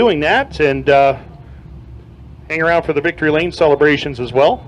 doing that, and hang around for the Victory Lane celebrations as well.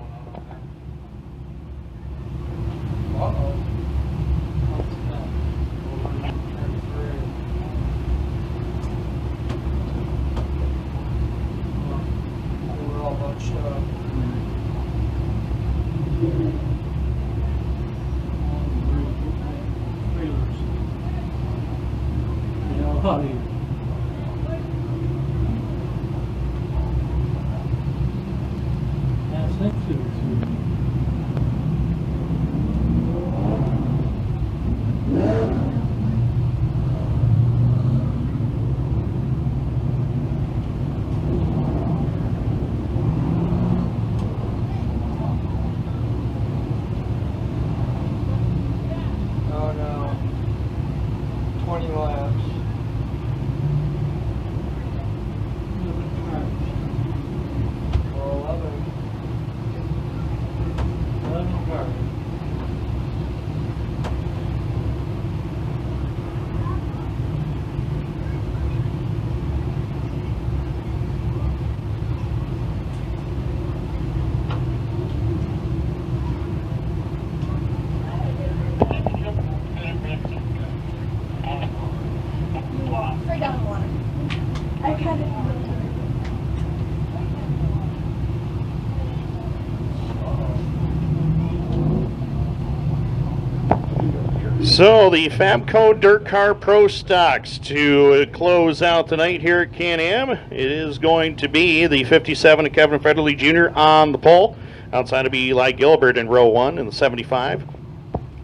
So the Fabco Dirt Car Pro Stocks to close out tonight here at Can-Am. It is going to be the 57 of Kevin Federle Jr. on the pole. Outside of Eli Gilbert in row 1 in the 75.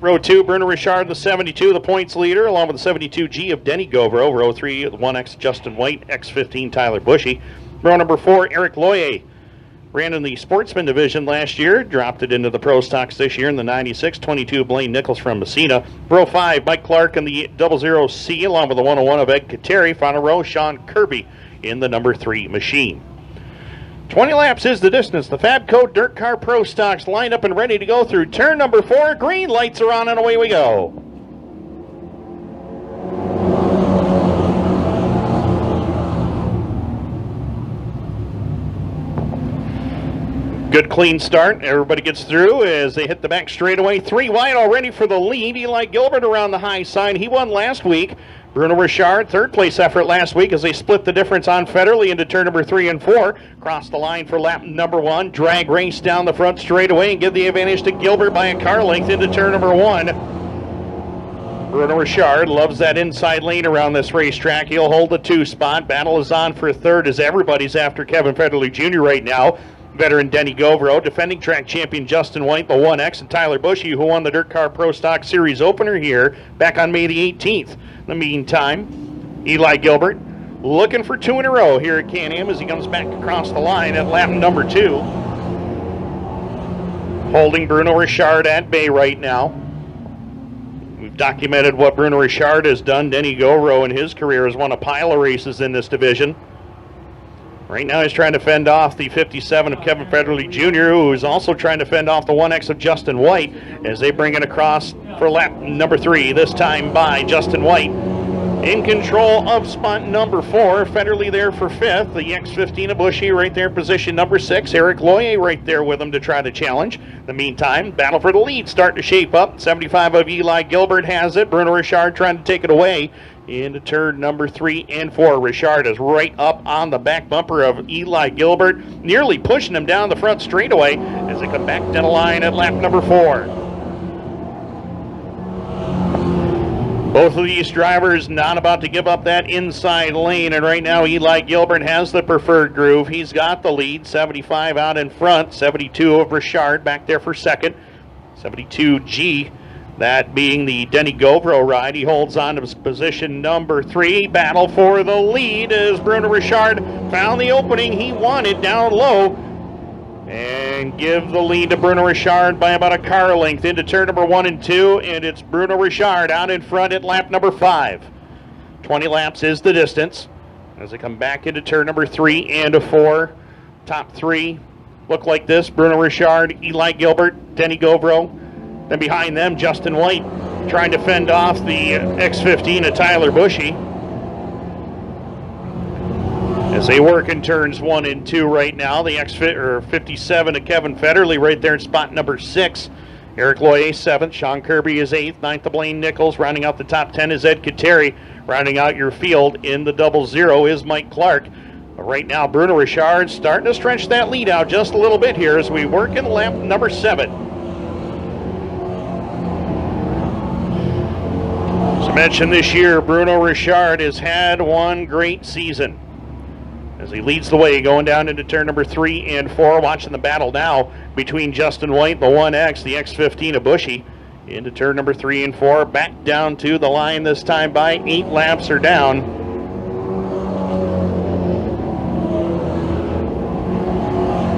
Row 2, Bruno Richard, the 72, the points leader, along with the 72G of Denny Govro. Row 3, the 1X Justin White, X15 Tyler Bushy. Row number 4, Eric Loyer. Ran in the Sportsman division last year, dropped it into the Pro Stocks this year in the 96. 22, Blaine Nichols from Messina. Row 5, Mike Clark in the 00C, along with the 101 of Ed Kateri. Final row, Sean Kirby in the number 3 machine. 20 laps is the distance. The Fabco Dirt Car Pro Stocks lined up and ready to go through turn number 4. Green lights are on and away we go. Good clean start. Everybody gets through as they hit the back straightaway. 3 wide already for the lead. Eli Gilbert around the high side. He won last week. Bruno Richard, third place effort last week as they split the difference on Federle into turn number 3 and 4. Cross the line for lap number 1. Drag race down the front straightaway and give the advantage to Gilbert by a car length into turn number 1. Bruno Richard loves that inside lane around this racetrack. He'll hold the 2 spot. Battle is on for third as everybody's after Kevin Federle Jr. right now. Veteran Denny Govro, defending track champion Justin White, the 1X, and Tyler Bushy, who won the Dirt Car Pro Stock Series opener here back on May the 18th. In the meantime, Eli Gilbert looking for 2 in a row here at Can-Am as he comes back across the line at lap number 2. Holding Bruno Richard at bay right now. We've documented what Bruno Richard has done. Denny Govro in his career has won a pile of races in this division. Right now he's trying to fend off the 57 of Kevin Federle Jr., who is also trying to fend off the 1X of Justin White as they bring it across for lap number 3, this time by Justin White. In control of spot number 4, Federle there for 5th. The X15 of Bushy right there, position number 6. Eric Loyer right there with him to try to challenge. In the meantime, battle for the lead starting to shape up. 75 of Eli Gilbert has it. Bruno Richard trying to take it away into turn number 3 and 4. Richard is right up on the back bumper of Eli Gilbert, nearly pushing him down the front straightaway as they come back down the line at lap number 4. Both of these drivers not about to give up that inside lane, and right now Eli Gilbert has the preferred groove. He's got the lead, 75 out in front, 72 of Richard back there for second, 72G. That being the Denny Govro ride. He holds on to position number 3. Battle for the lead as Bruno Richard found the opening he wanted down low. And give the lead to Bruno Richard by about a car length into turn number 1 and 2. And it's Bruno Richard out in front at lap number 5. 20 laps is the distance as they come back into turn number 3 and 4. Top 3 look like this. Bruno Richard, Eli Gilbert, Denny Govro. Then behind them, Justin White trying to fend off the X15 of Tyler Bushy. As they work in turns 1 and 2 right now, the X57 of Kevin Federle right there in spot number 6. Eric Loy 7th, Sean Kirby is 8th, 9th to Blaine Nichols. Rounding out the top 10 is Ed Kateri. Rounding out your field in the 00 is Mike Clark. But right now, Bruno Richard starting to stretch that lead out just a little bit here as we work in lap number 7. As I mentioned this year, Bruno Richard has had one great season as he leads the way going down into turn number 3 and 4. Watching the battle now between Justin White, the 1X, the X15 of Bushy, into turn number 3 and 4. Back down to the line this time by 8 laps are down.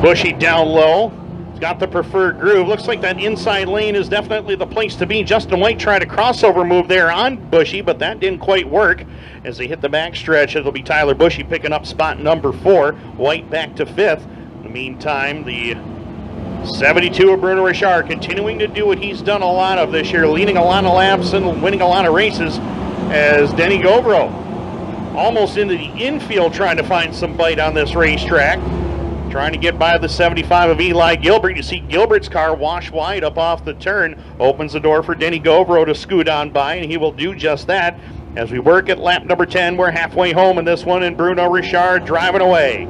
Bushy down low. He's got the preferred groove. Looks like that inside lane is definitely the place to be. Justin White tried a crossover move there on Bushy, but that didn't quite work. As they hit the back stretch, it'll be Tyler Bushy picking up spot number 4. White back to 5th. In the meantime, the 72 of Bruno Richard continuing to do what he's done a lot of this year, leading a lot of laps and winning a lot of races, as Denny Govro almost into the infield trying to find some bite on this racetrack. Trying to get by the 75 of Eli Gilbert. You see Gilbert's car wash wide up off the turn. Opens the door for Denny Govro to scoot on by, and he will do just that. As we work at lap number 10, we're halfway home in this one, and Bruno Richard driving away.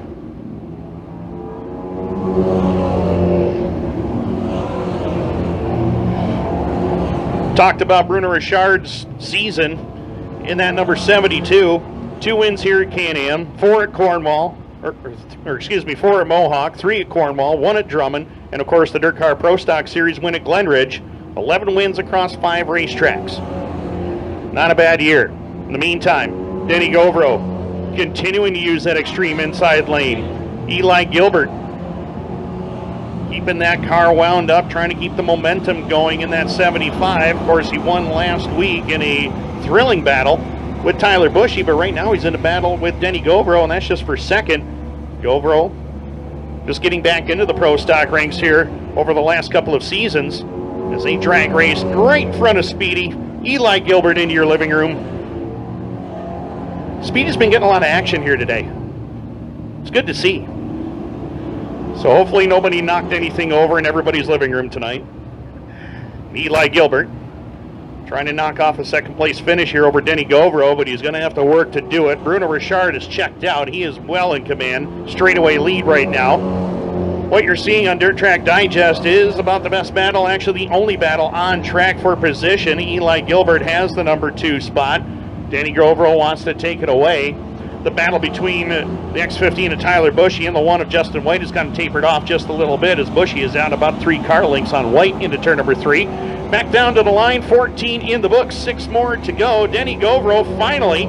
Talked about Bruno Richard's season in that number 72. 2 wins here at Can-Am, 4 at Cornwall, or excuse me, 4 at Mohawk, 3 at Cornwall, 1 at Drummond, and of course the Dirt Car Pro Stock Series win at Glenridge. 11 wins across 5 racetracks. Not a bad year. In the meantime, Denny Govro continuing to use that extreme inside lane. Eli Gilbert keeping that car wound up, trying to keep the momentum going in that 75. Of course, he won last week in a thrilling battle with Tyler Bushy, but right now he's in a battle with Denny Govro, and that's just for second. Govro just getting back into the pro stock ranks here over the last couple of seasons as they drag race right in front of Speedy. Eli Gilbert into your living room. Speedy's been getting a lot of action here today. It's good to see. So hopefully nobody knocked anything over in everybody's living room tonight. Eli Gilbert trying to knock off a second place finish here over Denny Govro, but he's going to have to work to do it. Bruno Richard is checked out. He is well in command. Straightaway lead right now. What you're seeing on Dirt Track Digest is about the best battle, actually the only battle on track for position. Eli Gilbert has the number 2 spot. Denny Govro wants to take it away. The battle between the X15 of Tyler Bushy and the 1 of Justin White has kind of tapered off just a little bit as Bushy is down about 3 car lengths on White into turn number 3. Back down to the line, 14 in the books, 6 more to go. Denny Govro finally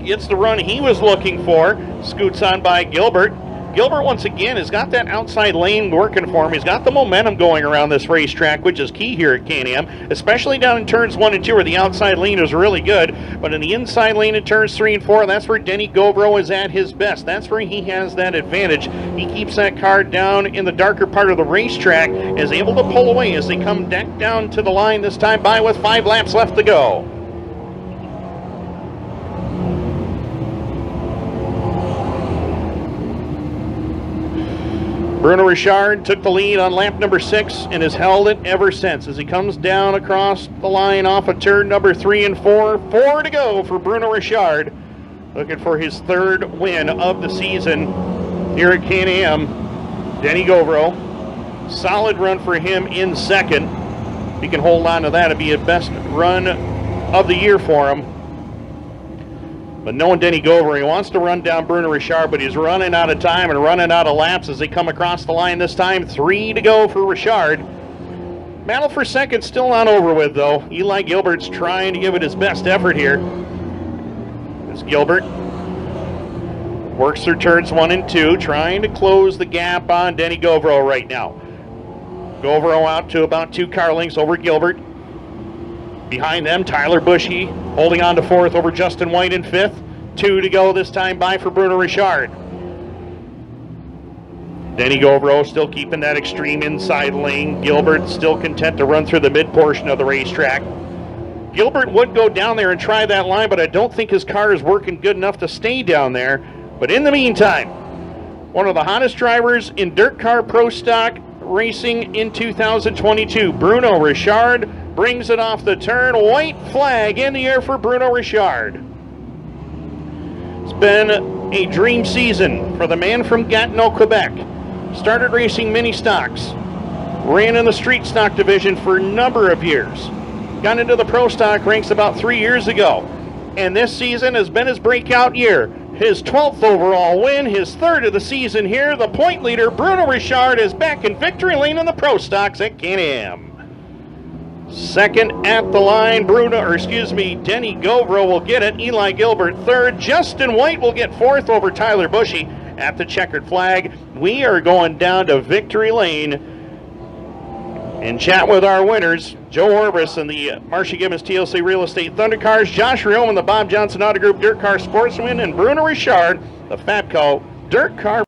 gets the run he was looking for. Scoots on by Gilbert. Gilbert, once again, has got that outside lane working for him. He's got the momentum going around this racetrack, which is key here at Can-Am, especially down in turns 1 and 2 where the outside lane is really good. But in the inside lane in turns 3 and 4, that's where Denny Govro is at his best. That's where he has that advantage. He keeps that car down in the darker part of the racetrack, is able to pull away as they come back down to the line this time by with 5 laps left to go. Bruno Richard took the lead on lap number 6 and has held it ever since as he comes down across the line off of turn number 3 and 4. 4 to go for Bruno Richard, looking for his 3rd win of the season here at Can-Am. Denny Govro, solid run for him in 2nd. He can hold on to that. It'd be a best run of the year for him. But knowing Denny Govro, he wants to run down Bruno Richard, but he's running out of time and running out of laps as they come across the line this time. 3 to go for Richard. Battle for 2nd still not over with, though. Eli Gilbert's trying to give it his best effort here. As Gilbert works through turns 1 and 2, trying to close the gap on Denny Govro right now. Govro out to about 2 car lengths over Gilbert. Behind them, Tyler Bushy holding on to 4th over Justin White in 5th. 2 to go this time by for Bruno Richard. Denny Govro still keeping that extreme inside lane. Gilbert still content to run through the mid portion of the racetrack. Gilbert would go down there and try that line, but I don't think his car is working good enough to stay down there. But in the meantime, one of the hottest drivers in dirt car pro stock racing in 2022, Bruno Richard, brings it off the turn. White flag in the air for Bruno Richard. It's been a dream season for the man from Gatineau, Quebec. Started racing mini stocks, ran in the street stock division for a number of years, got into the pro stock ranks about 3 years ago, and this season has been his breakout year. His 12th overall win, his third of the season here. The point leader, Bruno Richard, is back in victory lane in the pro stocks at Can-Am. Second at the line, Denny Govro will get it. Eli Gilbert third. Justin White will get fourth over Tyler Bushy at the checkered flag. We are going down to victory lane and chat with our winners, Joe Orbis and the Marcia Gibbons TLC Real Estate Thunder Cars, Josh Rioman, the Bob Johnson Auto Group Dirt Car Sportsman, and Bruno Richard, the Fabco Dirt Car